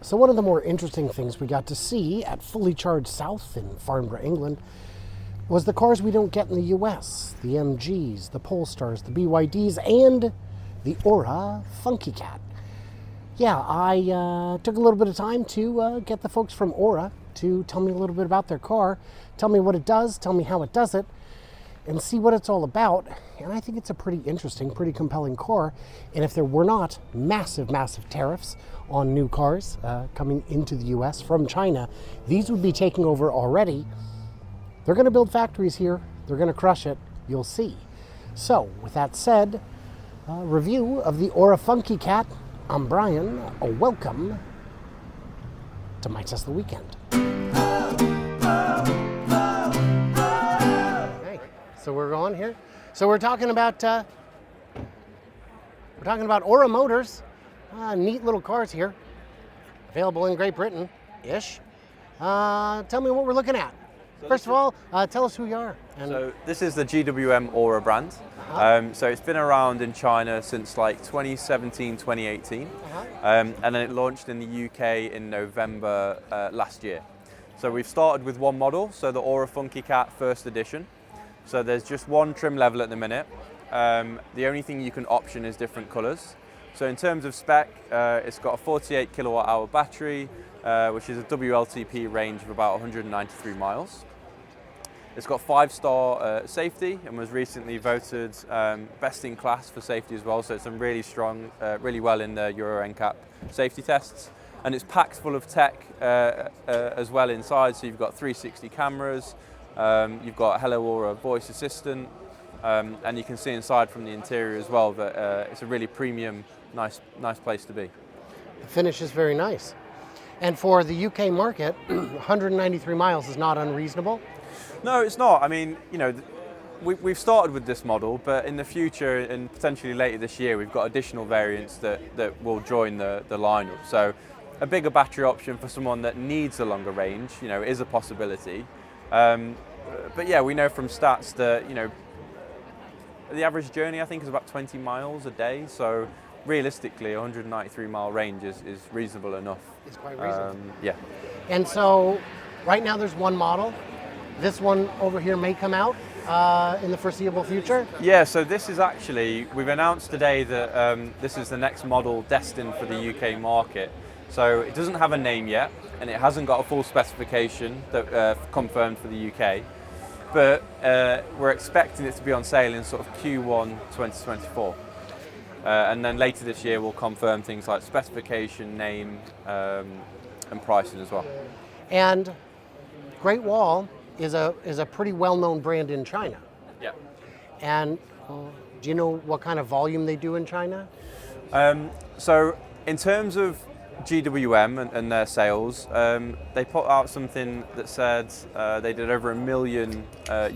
So one of the more interesting things we got to see at Fully Charged South in Farnborough, England, was the cars we don't get in the US. The MGs, the Polestars, the BYDs, and the Ora Funky Cat. Yeah, I took a little bit of time to get the folks from Ora to tell me a little bit about their car, tell me what it does, tell me how it does it, and see what it's all about. And I think it's a pretty interesting, pretty compelling car. And if there were not massive, massive tariffs on new cars coming into the US from China, these would be taking over already. They're going to build factories here. They're going to crush it. You'll see. So, with that said, review of the Ora Funky Cat. I'm Brian. Welcome to My Tesla Weekend. So we're going here. So we're talking about Ora Motors. Neat little cars here, available in Great Britain-ish. Tell me what we're looking at. First of all, tell us who you are. So this is the GWM Aura brand. So it's been around in China since like 2017, 2018, and then it launched in the UK in November last year. So we've started with one model, so the Ora Funky Cat First Edition. So there's just one trim level at the minute. The only thing you can option is different colours. So in terms of spec, it's got a 48 kilowatt hour battery, which is a WLTP range of about 193 miles. It's got 5-star safety and was recently voted best in class for safety as well. So it's done really strong, really well in the Euro NCAP safety tests. And it's packed full of tech as well inside. So you've got 360 cameras, you've got Hello Aura voice assistant, and you can see inside from the interior as well that it's a really premium, nice place to be. The finish is very nice. And for the UK market, 193 miles is not unreasonable. No, it's not. I mean, you know, we've started with this model, but in the future and potentially later this year, we've got additional variants that will join the lineup. So a bigger battery option for someone that needs a longer range, you know, is a possibility. But yeah, we know from stats that, you know, the average journey I think is about 20 miles a day. So realistically, a 193 mile range is reasonable enough. It's quite reasonable. Yeah. And so right now there's one model. This one over here may come out in the foreseeable future? Yeah, so this is actually, we've announced today that this is the next model destined for the UK market. So it doesn't have a name yet, and it hasn't got a full specification that confirmed for the UK. But we're expecting it to be on sale in sort of Q1 2024. And then later this year we'll confirm things like specification, name, and pricing as well. And Great Wall is a pretty well-known brand in China. Yeah. And do you know what kind of volume they do in China? So in terms of GWM and their sales, they put out something that said they did over 1 million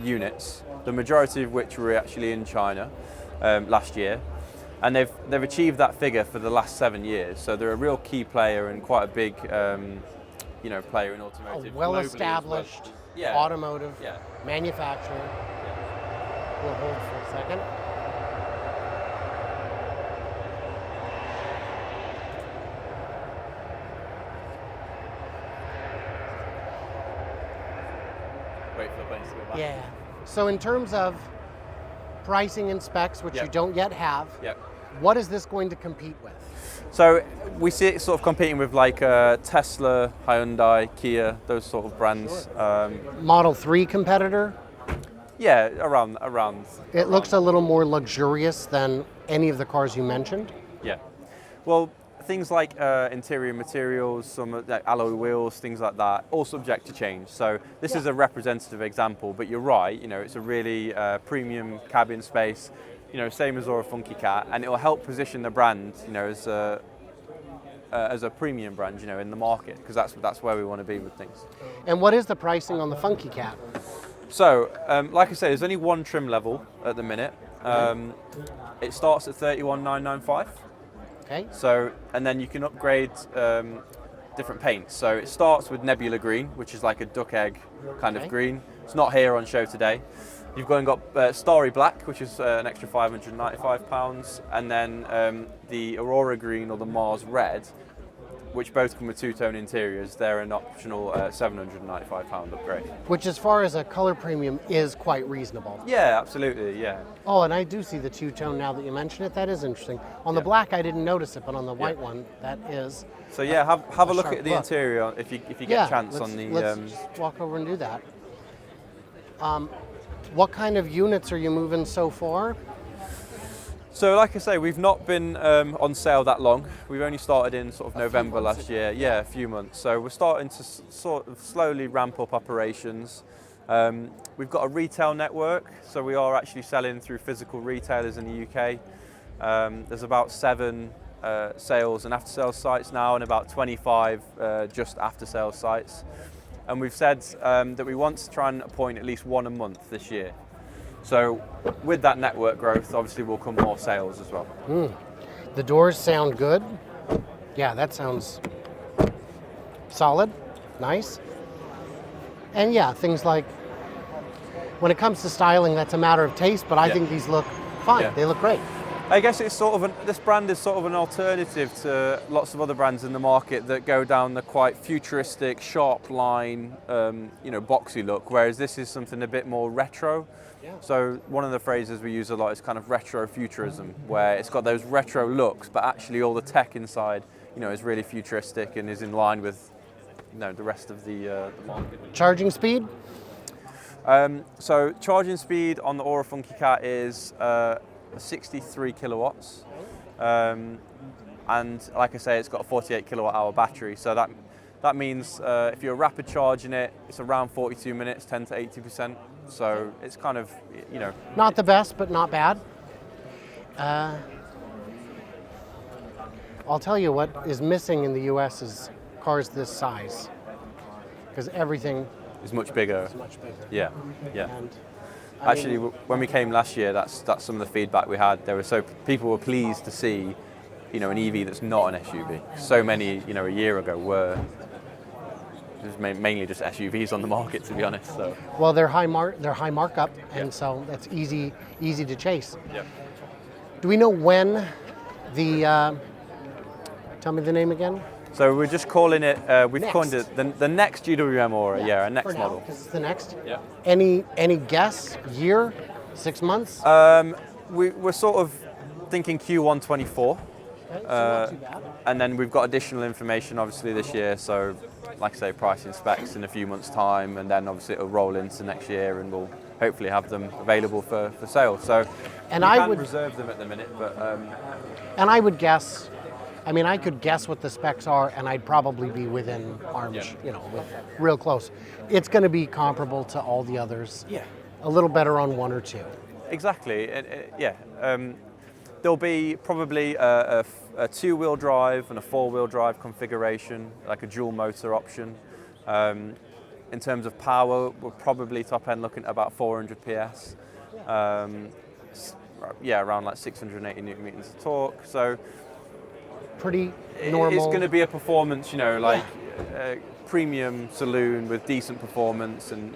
units, the majority of which were actually in China last year. And they've achieved that figure for the last 7 years. So they're a real key player and quite a big player in automotive. A well-established automotive manufacturer. Yeah. We'll hold for a second. Wait for the planes to go back. Yeah. So in terms of pricing and specs, which you don't yet have, what is this going to compete with? So we see it sort of competing with like Tesla, Hyundai, Kia, those sort of brands. Model 3 competitor? Yeah, around. It looks a little more luxurious than any of the cars you mentioned. Yeah. Well, things like interior materials, some like alloy wheels, things like that, all subject to change. So this is a representative example, but you're right, you know, it's a really premium cabin space, you know, same as Ora Funky Cat, and it will help position the brand, you know, as a premium brand, you know, in the market, because that's where we want to be with things. And what is the pricing on the Funky Cat? So, like I said, there's only one trim level at the minute. It starts at 31,995. Okay. So, and then you can upgrade different paints. So it starts with Nebula Green, which is like a duck egg kind of green. It's not here on show today. You've got Starry Black, which is an extra £595, and then the Aurora Green or the Mars Red, which both come with two-tone interiors. They're an optional £795 upgrade. Which, as far as a color premium, is quite reasonable. Yeah, absolutely, yeah. Oh, and I do see the two-tone now that you mention it. That is interesting. On the black, I didn't notice it, but on the white one, that is. So yeah, have a look at the look. interior if you get a chance on the. Let's walk over and do that. What kind of units are you moving so far? So like I say, we've not been on sale that long. We've only started in sort of November last year. Yeah, a few months. So we're starting to sort of slowly ramp up operations. We've got a retail network, so we are actually selling through physical retailers in the UK. There's about 7 sales and after sales sites now, and about 25 just after sales sites. And we've said that we want to try and appoint at least 1 a month this year. So with that network growth, obviously will come more sales as well. The doors sound good. Yeah, that sounds solid, nice. And yeah, things like, when it comes to styling, that's a matter of taste, but I think these look fine. Yeah. They look great. I guess it's sort of this brand is sort of an alternative to lots of other brands in the market that go down the quite futuristic, sharp line, boxy look, whereas this is something a bit more retro. Yeah. So one of the phrases we use a lot is kind of retro futurism, where it's got those retro looks, but actually all the tech inside, is really futuristic and is in line with, the rest of the market. Charging speed? So charging speed on the Ora Funky Cat is 63 kilowatts, and like I say, it's got a 48 kilowatt hour battery. So that means if you're rapid charging it, it's around 42 minutes, 10 to 80%. So it's kind of, Not the best, but not bad. I'll tell you what is missing in the US is cars this size, because everything is much bigger. is much bigger. Yeah, yeah. And Actually, when we came last year, that's some of the feedback we had. People were pleased to see, an EV that's not an SUV. So many, a year ago were mainly just SUVs on the market, to be honest. So. Well, they're high markup, and so that's easy to chase. Yeah. Do we know when the? Tell me the name again. So we're just calling it. We've Next. called it the next GWM Aura. Yeah, our next for now, model. 'cause it's the next. Yeah. Any guess? Year? 6 months? We're sort of thinking Q1 24. Okay, so not too bad. And then we've got additional information obviously this year, so like I say, pricing specs in a few months' time, and then obviously it'll roll into next year and we'll hopefully have them available for sale. So And we I can't would- reserve them at the minute, but And I would guess, I could guess what the specs are, and I'd probably be within arms, real close. It's going to be comparable to all the others. Yeah. A little better on 1 or 2. exactly, there'll be probably a 2-wheel drive and a 4-wheel drive configuration, like a dual motor option. In terms of power, we're probably top end looking at about 400 PS. Around like 680 newton meters of torque. So Pretty normal. it's going to be a performance, premium saloon with decent performance, and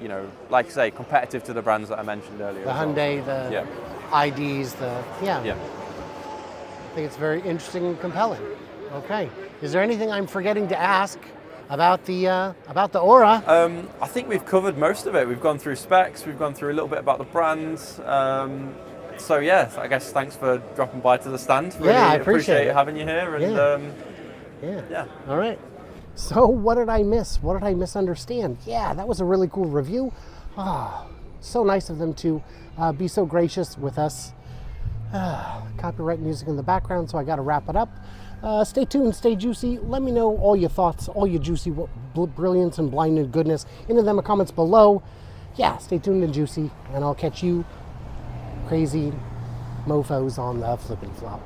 like I say, competitive to the brands that I mentioned earlier. The as well. Hyundai, the IDs, Yeah. I think it's very interesting and compelling. Okay. Is there anything I'm forgetting to ask about the Ora? I think we've covered most of it. We've gone through specs. We've gone through a little bit about the brands. So yeah, I guess thanks for dropping by to the stand. Really I appreciate it. having you here. And Yeah. All right. So what did I miss? What did I misunderstand? Yeah, that was a really cool review. So nice of them to be so gracious with us. Copyright music in the background, so I got to wrap it up. Stay tuned, stay juicy. Let me know all your thoughts, all your juicy brilliance and blinding goodness into the comments below. Yeah, stay tuned and juicy, and I'll catch you crazy mofos on the Flip and Flop.